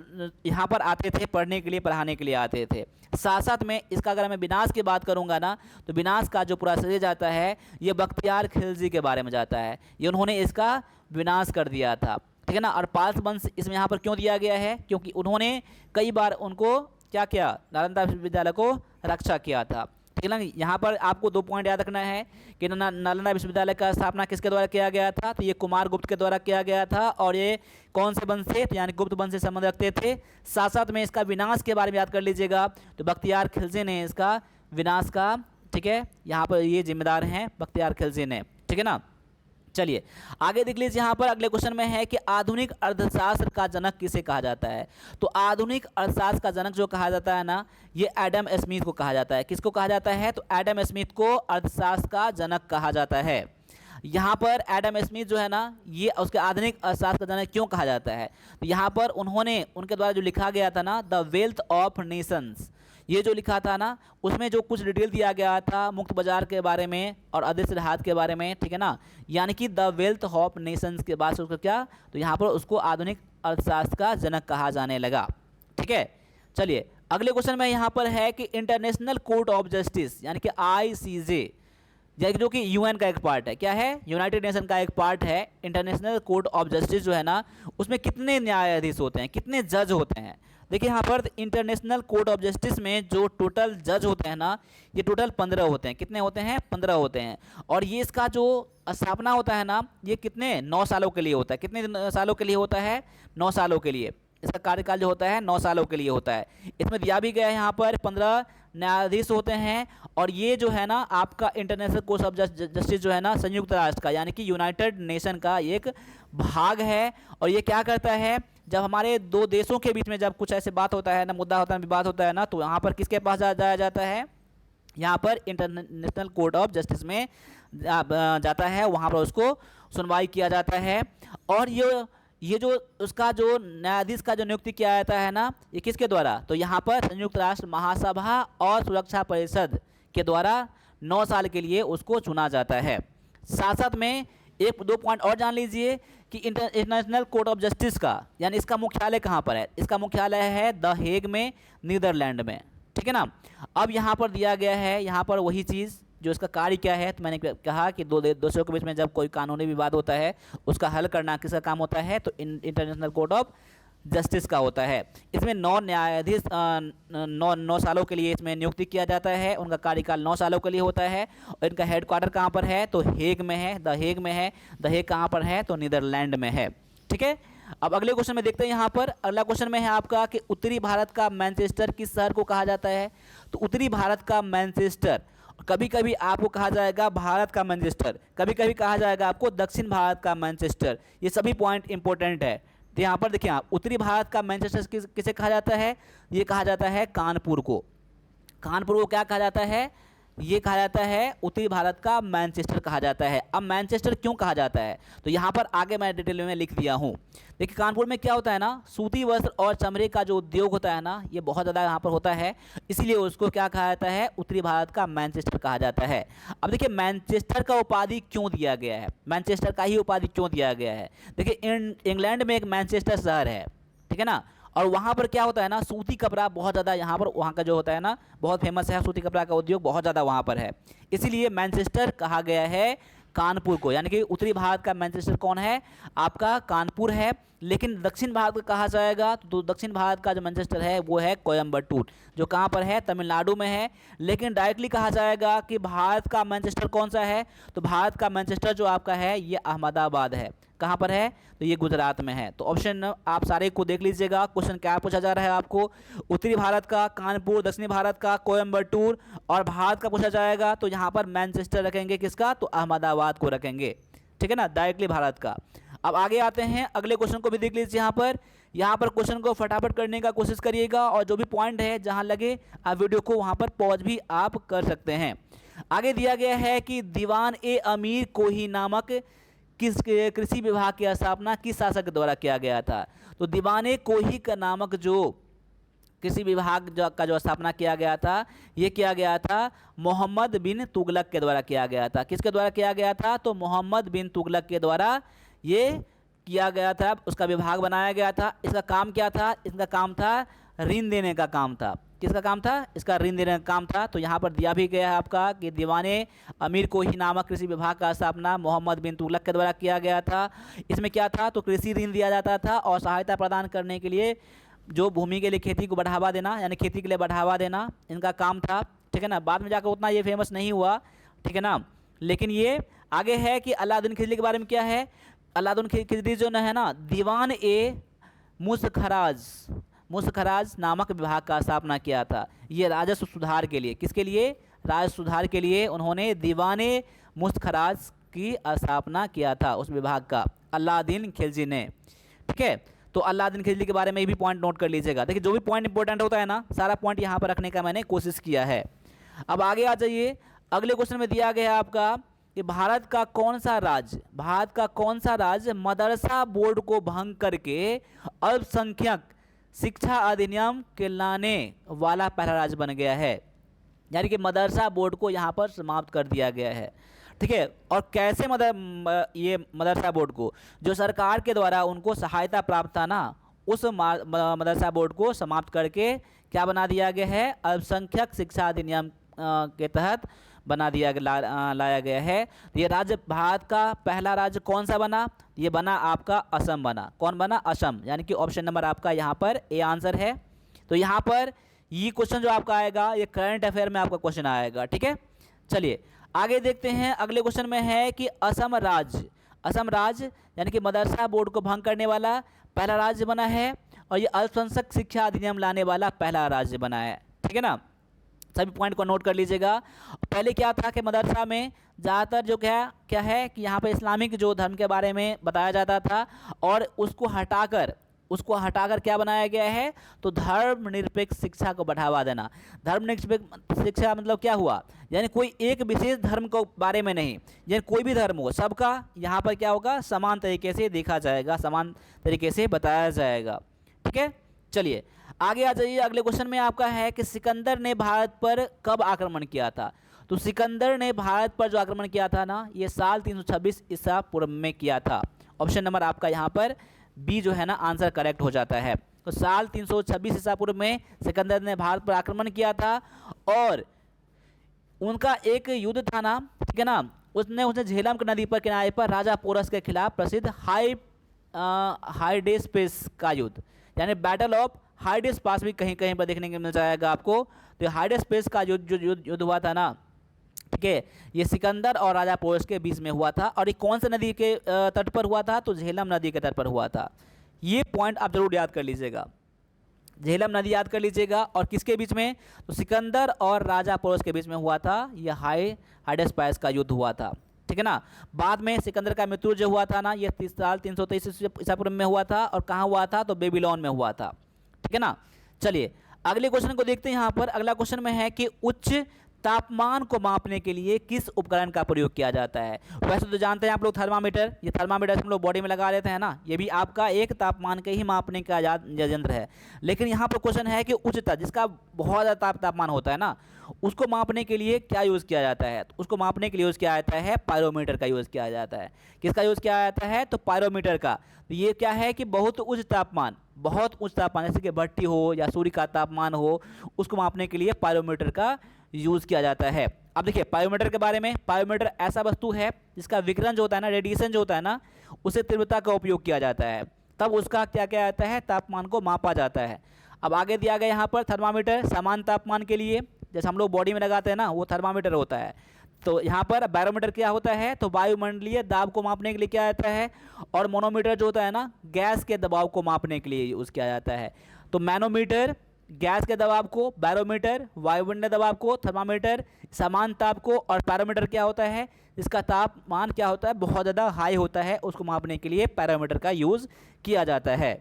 यहाँ पर आते थे पढ़ने के लिए, पढ़ाने के लिए आते थे। साथ साथ में इसका अगर मैं विनाश की बात करूँगा ना, तो विनाश का जो पूरा श्रेय जाता है ये बख्तियार खिलजी के बारे में जाता है। ये उन्होंने इसका विनाश कर दिया था, ठीक है ना। और पाल वंश इसमें यहाँ पर क्यों दिया गया है, क्योंकि उन्होंने कई बार उनको क्या किया, नालंदा विश्वविद्यालय को रक्षा किया था, ठीक है ना। यहाँ पर आपको 2 पॉइंट याद रखना है कि नालंदा विश्वविद्यालय का स्थापना किसके द्वारा किया गया था, तो ये कुमार गुप्त के द्वारा किया गया था। और ये कौन से वंश से, तो यानी गुप्त वंश से संबंध रखते थे। साथ साथ में इसका विनाश के बारे में याद कर लीजिएगा, तो बख्तियार खिलजी ने इसका विनाश का, ठीक है, यहाँ पर ये जिम्मेदार हैं बख्तियार खिलजी ने, ठीक है ना। चलिए आगे देख लीजिए, यहाँ पर अगले क्वेश्चन में है कि आधुनिक अर्थशास्त्र का जनक किसे कहा जाता है। तो आधुनिक अर्थशास्त्र का जनक जो कहा जाता है ना, ये एडम स्मिथ को कहा जाता है। किसको कहा जाता है, तो एडम स्मिथ को अर्थशास्त्र का जनक कहा जाता है। यहाँ पर एडम स्मिथ जो है ना, ये उसके आधुनिक अर्थशास्त्र का जनक क्यों कहा जाता है, तो यहाँ पर उन्होंने, उनके द्वारा जो लिखा गया था ना, द वेल्थ ऑफ नेशंस, ये जो लिखा था ना, उसमें जो कुछ डिटेल दिया गया था मुक्त बाजार के बारे में और अदृश्य राहत के बारे में, ठीक है ना, यानी कि द वेल्थ ऑफ नेशंस के बाद से उसको क्या, तो यहाँ पर उसको आधुनिक अर्थशास्त्र का जनक कहा जाने लगा, ठीक है। चलिए अगले क्वेश्चन में यहाँ पर है कि इंटरनेशनल कोर्ट ऑफ जस्टिस यानी कि ICJ, जो कि यूएन का एक पार्ट है, क्या है, यूनाइटेड नेशन का एक पार्ट है। इंटरनेशनल कोर्ट ऑफ जस्टिस जो है ना, उसमें कितने न्यायाधीश होते हैं, कितने जज होते हैं। देखिए यहाँ पर इंटरनेशनल कोर्ट ऑफ जस्टिस में जो टोटल जज होते हैं ना, ये टोटल 15 होते हैं। कितने होते हैं, 15 होते हैं। और ये इसका जो स्थापना होता है ना, ये कितने 9 सालों के लिए होता है। कितने सालों के लिए होता है, 9 सालों के लिए। इसका कार्यकाल जो होता है 9 सालों के लिए होता है। इसमें दिया भी गया है यहाँ पर 15 न्यायाधीश होते हैं। और ये जो है ना आपका इंटरनेशनल कोर्ट ऑफ जस्टिस जो है ना, संयुक्त राष्ट्र का यानी कि यूनाइटेड नेशन का एक भाग है। और ये क्या करता है, जब हमारे 2 देशों के बीच में जब कुछ ऐसे बात होता है ना, मुद्दा होता है, विवाद होता है ना, तो यहाँ पर किसके पास जाया जाता है, यहाँ पर इंटरनेशनल कोर्ट ऑफ जस्टिस में जाता है, वहाँ पर उसको सुनवाई किया जाता है। और ये जो उसका जो न्यायाधीश का जो नियुक्ति किया जाता है ना, ये किसके द्वारा, तो यहाँ पर संयुक्त राष्ट्र महासभा और सुरक्षा परिषद के द्वारा 9 साल के लिए उसको चुना जाता है। साथ साथ में 1-2 पॉइंट और जान लीजिए कि इंटरनेशनल कोर्ट ऑफ जस्टिस का यानी इसका मुख्यालय कहाँ पर है। इसका मुख्यालय है द हेग में, नीदरलैंड में, ठीक है ना। अब यहाँ पर दिया गया है, यहाँ पर वही चीज़ जो इसका कार्य क्या है, तो मैंने कहा कि 2 देशों के बीच में जब कोई कानूनी विवाद होता है उसका हल करना किसका काम होता है, तो इंटरनेशनल कोर्ट ऑफ जस्टिस का होता है। इसमें 9 न्यायाधीश 9 सालों के लिए इसमें नियुक्ति किया जाता है। उनका कार्यकाल 9 सालों के लिए होता है। और इनका हेडक्वार्टर कहाँ पर है, तो हेग में है, द हेग में है। द हेग कहाँ पर है, तो नीदरलैंड में है, ठीक है। अब अगले क्वेश्चन में देखते हैं। यहाँ पर अगला क्वेश्चन में है आपका कि उत्तरी भारत का मैनचेस्टर किस शहर को कहा जाता है। तो उत्तरी भारत का मैनचेस्टर, कभी कभी आपको कहा जाएगा भारत का मैनचेस्टर, कभी कभी कहा जाएगा आपको दक्षिण भारत का मैनचेस्टर। ये सभी पॉइंट इंपॉर्टेंट है। तो यहाँ पर देखिए, उत्तरी भारत का मैनचेस्टर किसे कहा जाता है, ये कहा जाता है कानपुर को। कानपुर को क्या कहा जाता है, ये कहा जाता है उत्तरी भारत का मैनचेस्टर कहा जाता है। अब मैनचेस्टर क्यों कहा जाता है, तो यहाँ पर आगे मैं डिटेल में लिख दिया हूँ। देखिए कानपुर में क्या होता है ना, सूती वस्त्र और चमड़े का जो उद्योग होता है ना, ये बहुत ज़्यादा यहाँ पर होता है, इसीलिए उसको क्या कहा जाता है, उत्तरी भारत का मैनचेस्टर कहा जाता है। अब देखिए मैनचेस्टर का उपाधि क्यों दिया गया है, मैनचेस्टर का ही उपाधि क्यों दिया गया है। देखिए इंग्लैंड में एक मैनचेस्टर शहर है, ठीक है ना। और वहाँ पर क्या होता है ना, सूती कपड़ा बहुत ज़्यादा यहाँ पर, वहाँ का जो होता है ना बहुत फेमस है, सूती कपड़ा का उद्योग बहुत ज़्यादा वहाँ पर है, इसीलिए मैनचेस्टर कहा गया है कानपुर को। यानी कि उत्तरी भारत का मैनचेस्टर कौन है, आपका कानपुर है। लेकिन दक्षिण भारत का कहा जाएगा तो दक्षिण भारत का जो मैनचेस्टर है वो है कोयम्बटूर, जो कहाँ पर है, तमिलनाडु में है। लेकिन डायरेक्टली कहा जाएगा कि भारत का मैनचेस्टर कौन सा है, तो भारत का मैनचेस्टर जो आपका है ये अहमदाबाद है। कहाँ पर है, तो ये गुजरात में है। तो ऑप्शन आप सारे को देख लीजिएगा, क्वेश्चन क्या पूछा जा रहा है आपको, उत्तरी भारत का कानपुर, दक्षिणी भारत का कोयम्बटूर और भारत का पूछा जाएगा तो यहाँ पर मैनचेस्टर रखेंगे किसका, तो अहमदाबाद को रखेंगे, ठीक है ना, डायरेक्टली भारत का। अब आगे आते हैं, अगले क्वेश्चन को भी देख लीजिए। यहाँ पर क्वेश्चन को फटाफट करने का कोशिश करिएगा और जो भी पॉइंट है जहाँ लगे आप वीडियो को वहाँ पर पॉज भी आप कर सकते हैं। आगे दिया गया है कि दीवान ए अमीर कोही नामक किस कृषि विभाग की स्थापना किस शासक के द्वारा किया गया था। तो दीवाने कोही का नामक जो कृषि विभाग जो स्थापना किया गया था, ये किया गया था मोहम्मद बिन तुगलक के द्वारा किया गया था। किसके द्वारा किया गया था? तो मोहम्मद बिन तुगलक के द्वारा ये किया गया था, उसका विभाग बनाया गया था। इसका काम क्या था? इसका काम था ऋण देने का काम था। किसका काम था? इसका ऋण देने का काम था। तो यहाँ पर दिया भी गया है आपका कि दीवाने अमीर को ही नामक कृषि विभाग का स्थापना मोहम्मद बिन तुगलक के द्वारा किया गया था। इसमें क्या था? तो कृषि ऋण दिया जाता था और सहायता प्रदान करने के लिए जो भूमि के लिए खेती को बढ़ावा देना, यानी खेती के लिए बढ़ावा देना इनका काम था। ठीक है ना। बाद में जाकर उतना ये फेमस नहीं हुआ, ठीक है ना। लेकिन ये आगे है कि अलाउद्दीन खिलजी के बारे में क्या है। अलाउद्दीन खिलजी जो है ना, दीवान ए मुस्खराज नामक विभाग का स्थापना किया था। ये राजस्व सुधार के लिए, किसके लिए? राजस्व सुधार के लिए उन्होंने दीवाने मुस्खराज की स्थापना किया था, उस विभाग का, अलाउद्दीन खिलजी ने। ठीक है। तो अलाउद्दीन खिलजी के बारे में भी पॉइंट नोट कर लीजिएगा। देखिए जो भी पॉइंट इंपॉर्टेंट होता है ना, सारा पॉइंट यहाँ पर रखने का मैंने कोशिश किया है। अब आगे आ जाइए। अगले क्वेश्चन में दिया गया है आपका कि भारत का कौन सा राज्य मदरसा बोर्ड को भंग करके अल्पसंख्यक शिक्षा अधिनियम के लाने वाला पहला राज्य बन गया है। यानी कि मदरसा बोर्ड को यहाँ पर समाप्त कर दिया गया है। ठीक है। और कैसे ये मदरसा बोर्ड को, जो सरकार के द्वारा उनको सहायता प्राप्त था ना, उस मदरसा बोर्ड को समाप्त करके क्या बना दिया गया है? अल्पसंख्यक शिक्षा अधिनियम के तहत बना दिया लाया गया है। ये राज्य, भारत का पहला राज्य कौन सा बना? ये बना आपका असम बना। कौन बना? असम। यानी कि ऑप्शन नंबर आपका यहाँ पर ए आंसर है। तो यहाँ पर ये क्वेश्चन जो आपका आएगा, ये करंट अफेयर में आपका क्वेश्चन आएगा। ठीक है। चलिए आगे देखते हैं। अगले क्वेश्चन में है कि असम राज्य यानी कि मदरसा बोर्ड को भंग करने वाला पहला राज्य बना है और ये अल्पसंख्यक शिक्षा अधिनियम लाने वाला पहला राज्य बना है। ठीक है ना। सभी पॉइंट को नोट कर लीजिएगा। पहले क्या था कि मदरसा में ज़्यादातर जो क्या है कि यहाँ पर इस्लामिक जो धर्म के बारे में बताया जाता था, और उसको हटाकर क्या बनाया गया है? तो धर्मनिरपेक्ष शिक्षा को बढ़ावा देना। धर्मनिरपेक्ष शिक्षा मतलब क्या हुआ? यानी कोई एक विशेष धर्म के बारे में नहीं, यानी कोई भी धर्म हो, सबका यहाँ पर क्या होगा? समान तरीके से देखा जाएगा, समान तरीके से बताया जाएगा। ठीक है। चलिए आगे आ जाइए। अगले क्वेश्चन में आपका है कि सिकंदर ने भारत पर कब आक्रमण किया था? तो सिकंदर ने भारत पर जो आक्रमण किया था ना, ये साल 326 ईसा पूर्व में किया था। ऑप्शन नंबर आपका यहाँ पर बी जो है ना आंसर करेक्ट हो जाता है। तो साल 326 ईसा पूर्व में सिकंदर ने भारत पर आक्रमण किया था और उनका एक युद्ध था ना, ठीक है ना, उसने झेलम नदी पर किनारे पर राजा पोरस के खिलाफ प्रसिद्ध हाइडेस्पेस का युद्ध, यानी बैटल ऑफ हाइडेस्पास भी कहीं कहीं पर देखने को मिल जाएगा आपको। तो हाइडेस्पेस का युद्ध हुआ था ना, ठीक है, ये सिकंदर और राजा पोरस के बीच में हुआ था। और ये कौन सा नदी के तट पर हुआ था? तो झेलम नदी के तट पर हुआ था। ये पॉइंट आप जरूर याद कर लीजिएगा, झेलम नदी याद कर लीजिएगा। और किसके बीच में? तो सिकंदर और राजा पोरस के बीच में हुआ था। यह हाइडेस्पास का युद्ध हुआ था। ठीक है ना। बाद में सिकंदर का मृत्यु जो हुआ था ना, ये साल 323 ईसा पूर्व में हुआ था। और कहाँ हुआ था? तो बेबीलोन में हुआ था। ठीक है ना। चलिए अगले क्वेश्चन को देखते हैं। यहाँ पर अगला क्वेश्चन में है कि उच्च तापमान को मापने के लिए किस उपकरण का प्रयोग किया जाता है? वैसे तो जानते हैं आप लोग थर्मामीटर, ये थर्मामीटर हम लोग बॉडी में लगा लेते हैं ना, ये भी आपका एक तापमान के ही मापने का यंत्र है। लेकिन यहाँ पर क्वेश्चन है कि उच्चता, जिसका बहुत ज़्यादा तापमान होता है ना, उसको मापने के लिए क्या यूज़ किया जाता है? तो उसको मापने के लिए यूज़ किया जाता है पायरोमीटर का यूज़ किया जाता है। किसका यूज़ किया जाता है? तो पायरोमीटर का। तो ये क्या है कि बहुत उच्च तापमान जैसे कि भट्टी हो या सूर्य का तापमान हो, उसको मापने के लिए पायरोमीटर का यूज़ किया जाता है। अब देखिए पायरोमीटर के बारे में, पायरोमीटर ऐसा वस्तु है जिसका विकिरण जो होता है ना, रेडिएशन जो होता है ना, उसे तीव्रता का उपयोग किया जाता है, तब उसका क्या किया जाता है? तापमान को मापा जाता है। अब आगे दिया गया यहाँ पर थर्मामीटर समान तापमान के लिए, जैसे हम लोग बॉडी में लगाते हैं ना, वो थर्मामीटर होता है। तो यहाँ पर बैरोमीटर क्या होता है? तो वायुमंडलीय दाब को मापने के लिए क्या जाता है। और मोनोमीटर जो होता है ना, गैस के दबाव को मापने के लिए यूज़ किया जाता है। तो मैनोमीटर गैस के दबाव को, बैरोमीटर वायुमंडलीय दबाव को, थर्मामीटर समान ताप को, और पैरोमीटर क्या होता है? इसका तापमान क्या होता है? बहुत ज़्यादा हाई होता है, उसको मापने के लिए पैरोमीटर का यूज़ किया जाता है।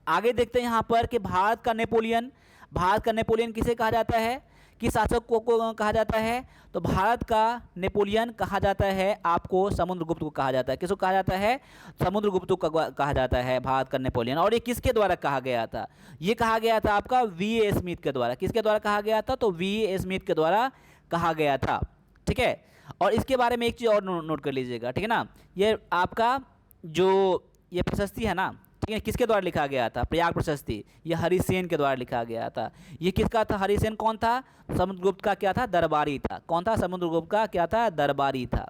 आगे देखते हैं यहाँ पर कि भारत का नेपोलियन किसे कहा जाता है? किस शासक को कहा जाता है? तो भारत का नेपोलियन कहा जाता है, आपको समुद्रगुप्त को कहा जाता है। किसको कहा जाता है? समुद्रगुप्त को कहा जाता है भारत का नेपोलियन। और ये किसके द्वारा कहा गया था? ये कहा गया था आपका वी.ए. स्मिथ के द्वारा। किसके द्वारा कहा गया था? तो वी.ए. स्मिथ के द्वारा कहा गया था। ठीक है, और इसके बारे में एक चीज़ और नोट कर लीजिएगा, ठीक है ना। ये आपका जो ये प्रशस्ति है ना, ठीक है, किसके द्वारा लिखा गया था? प्रयाग प्रशस्ति, ये हरिसेन के द्वारा लिखा गया था। ये किसका था? हरिसेन कौन था? समुद्रगुप्त का क्या था? दरबारी था। कौन था? समुद्रगुप्त का क्या था? दरबारी था।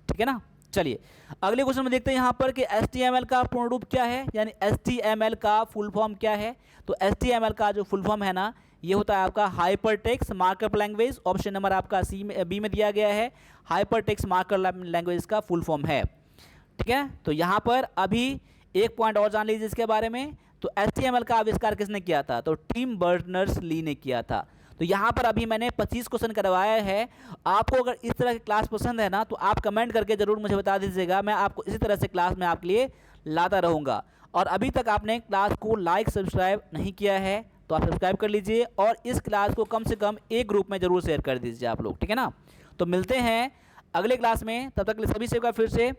ठीक है ना। चलिए अगले क्वेश्चन में देखते हैं यहाँ पर कि HTML का पूर्ण रूप क्या है, यानी HTML का फुल फॉर्म क्या है। तो HTML का जो फुल फॉर्म है ना, ये होता है आपका hyper text markup language. Option number आपका बी में दिया गया है, हाइपर टेक्स्ट मार्कअप लैंग्वेज का फुल फॉर्म है। ठीक है, तो यहाँ पर अभी एक पॉइंट और जान लीजिए इसके बारे में। तो HTML का आविष्कार किसने किया था? तो टिम बर्नर्स-ली ने किया था। तो यहाँ पर अभी मैंने 25 क्वेश्चन करवाया है। आपको अगर इस तरह की क्लास पसंद है ना, तो आप कमेंट करके ज़रूर मुझे बता दीजिएगा। मैं आपको इसी तरह से क्लास में आपके लिए लाता रहूँगा। और अभी तक आपने क्लास को लाइक सब्सक्राइब नहीं किया है तो आप सब्सक्राइब कर लीजिए, और इस क्लास को कम से कम एक ग्रुप में ज़रूर शेयर कर दीजिए आप लोग। ठीक है ना। तो मिलते हैं अगले क्लास में, तब तक के लिए सभी से फिर से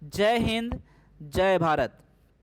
जय हिंद, जय भारत।